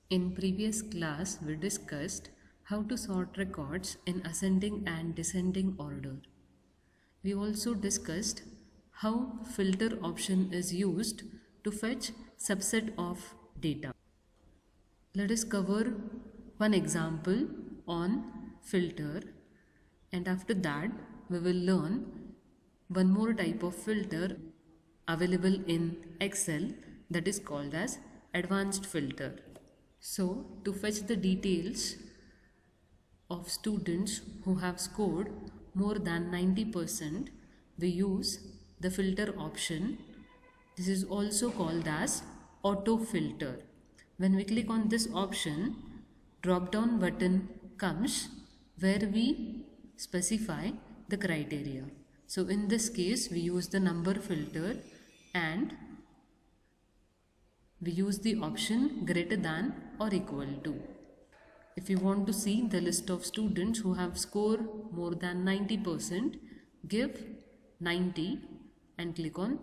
In previous class, we discussed how to sort records in ascending and descending order. We also discussed how filter option is used to fetch subset of data. Let us cover one example on filter, and after that we will learn one more type of filter available in Excel, that is called as advanced filter. So, to fetch the details of students who have scored more than 90%, we use the filter option. This is also called as auto filter. When we click on this option, drop down button comes where we specify the criteria. So in this case, we use the number filter and we use the option greater than or equal to. If you want to see the list of students who have scored more than 90%, give 90 and click on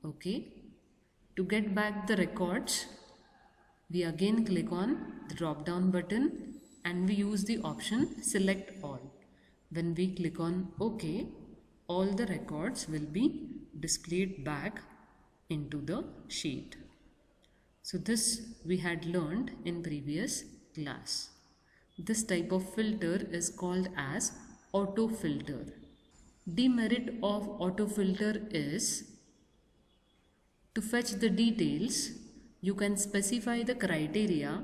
OK. To get back the records, we again click on the drop down button and we use the option select all. When we click on OK, all the records will be displayed back into the sheet. So this we had learned in previous class. This type of filter is called as auto filter. Demerit of auto filter is to fetch the details, you can specify the criteria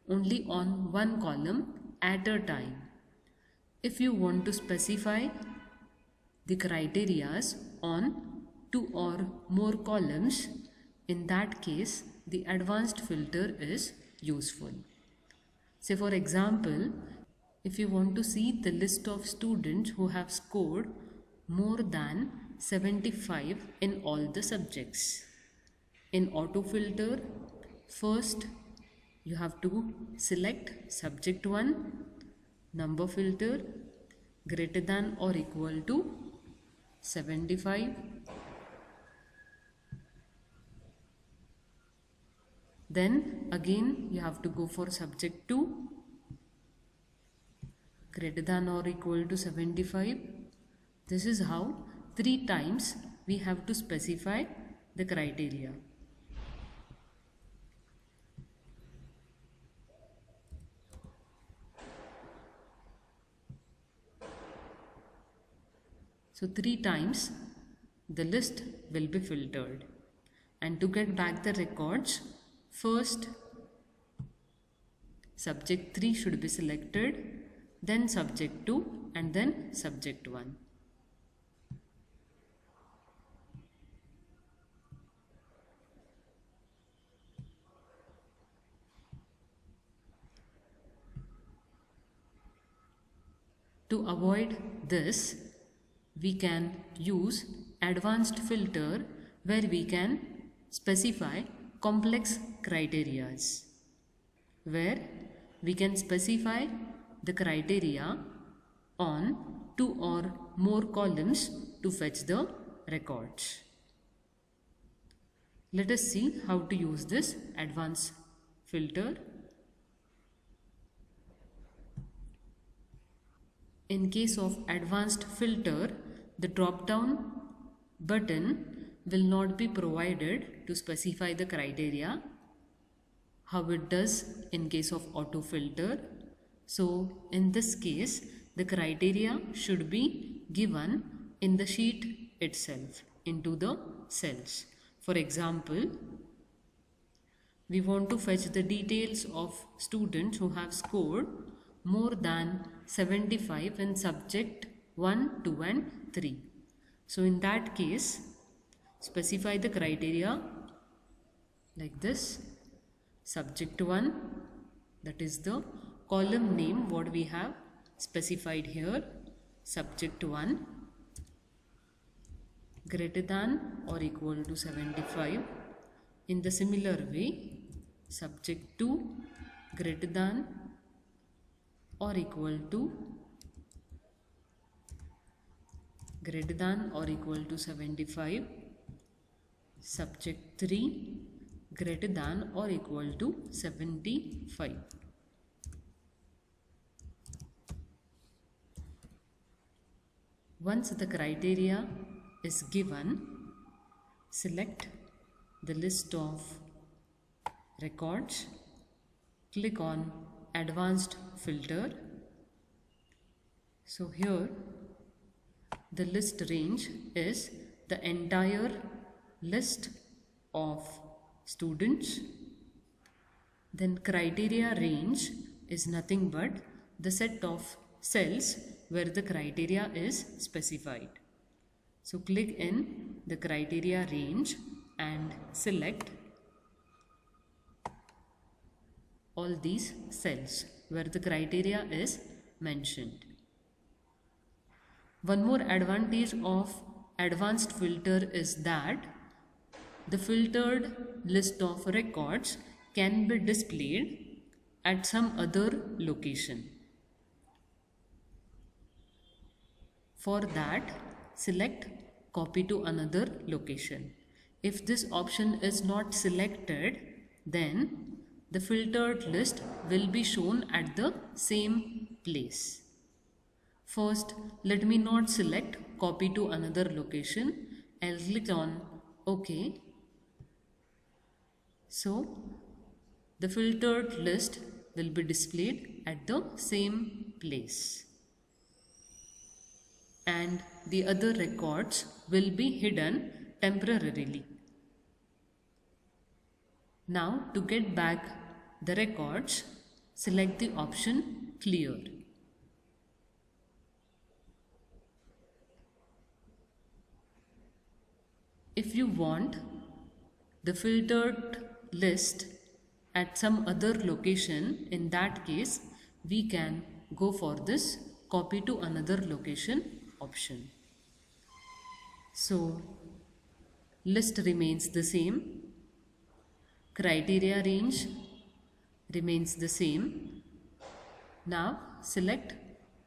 only on one column at a time. If you want to specify the criterias on two or more columns, in that case the advanced filter is useful. Say for example, if you want to see the list of students who have scored more than 75 in all the subjects. In auto filter, first you have to select subject 1, number filter, greater than or equal to 75. Then again you have to go for subject 2, greater than or equal to 75. This is how 3 times we have to specify the criteria. So 3 times the list will be filtered. And to get back the records, first subject 3 should be selected, then subject 2 and then subject 1. To avoid this, we can use advanced filter where we can specify complex criterias, where we can specify the criteria on 2 or more columns to fetch the records. Let us see how to use this advanced filter. In case of advanced filter, the drop down button will not be provided to specify the criteria, how it does in case of auto filter. So in this case, the criteria should be given in the sheet itself, into the cells. For example, we want to fetch the details of students who have scored more than 75 in subject 1, 2 and 3. So in that case, specify the criteria like this. Subject 1, that is the column name what we have specified here, subject 1, greater than or equal to 75. In the similar way, subject 2, greater than or equal to 75. Subject 3, greater than or equal to 75. Once the criteria is given, select the list of records, click on advanced filter. So here the list range is the entire list of students. Then criteria range is nothing but the set of cells where the criteria is specified. So click in the criteria range and select all these cells where the criteria is mentioned. One more advantage of advanced filter is that the filtered list of records can be displayed at some other location. For that, select copy to another location. If this option is not selected, then the filtered list will be shown at the same place. First, let me not select copy to another location. I'll click on OK. So, the filtered list will be displayed at the same place. And the other records will be hidden temporarily. Now, to get back the records, select the option Clear. If you want the filtered list at some other location, in that case, we can go for this copy to another location option. So, list remains the same, criteria range remains the same. Now, select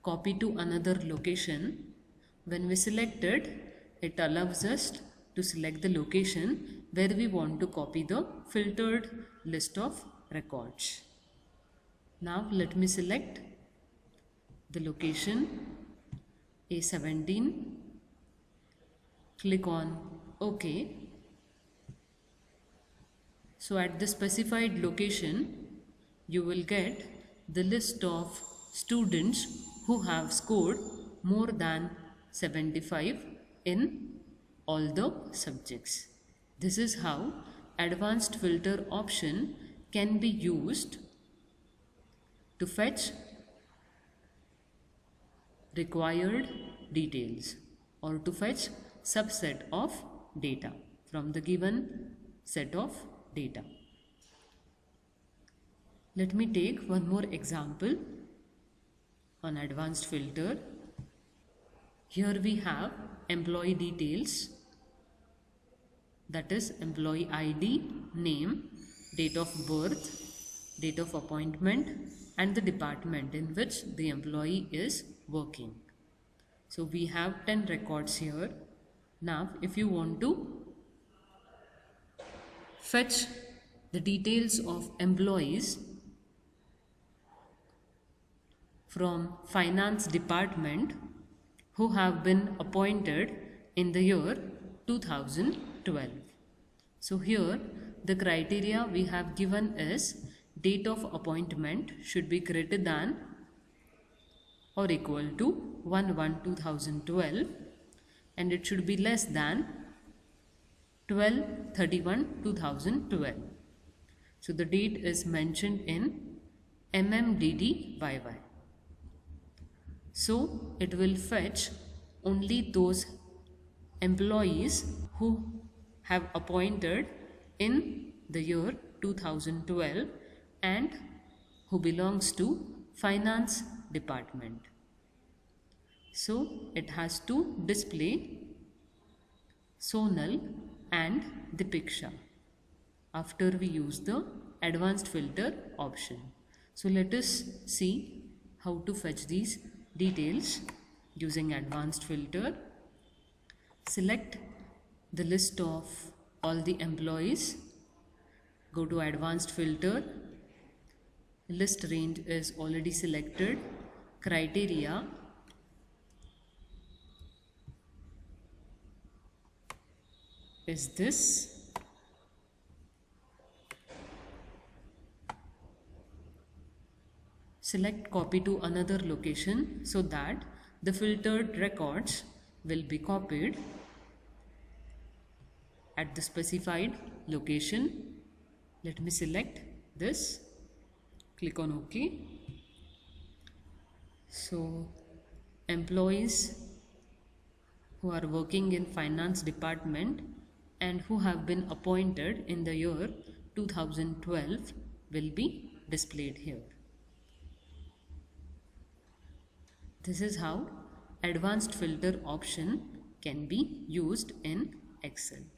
copy to another location. When we select it, it allows us to select the location where we want to copy the filtered list of records. Now let me select the location A17, click on OK. So at the specified location, you will get the list of students who have scored more than 75 in all the subjects. This is how advanced filter option can be used to fetch required details or to fetch subset of data from the given set of data. Let me take one more example on advanced filter. Here we have employee details, that is employee ID, name, date of birth, date of appointment and the department in which the employee is working. So we have 10 records here. Now if you want to fetch the details of employees from finance department who have been appointed in the year 2012. So here the criteria we have given is date of appointment should be greater than or equal to 1/1/2012 and it should be less than 12/31/2012. So the date is mentioned in MMDDYY. So it will fetch only those employees who have appointed in the year 2012 and who belongs to finance department. So it has to display Sonal and Dipiksha after we use the advanced filter option. So let us see how to fetch these details using advanced filter. Select the list of all the employees, Go to advanced filter. List range is already selected. Criteria. Is this. Select copy to another location so that the filtered records will be copied at the specified location. Let me select this. Click on OK. So, employees who are working in finance department and who have been appointed in the year 2012 will be displayed here. This is how advanced filter option can be used in Excel.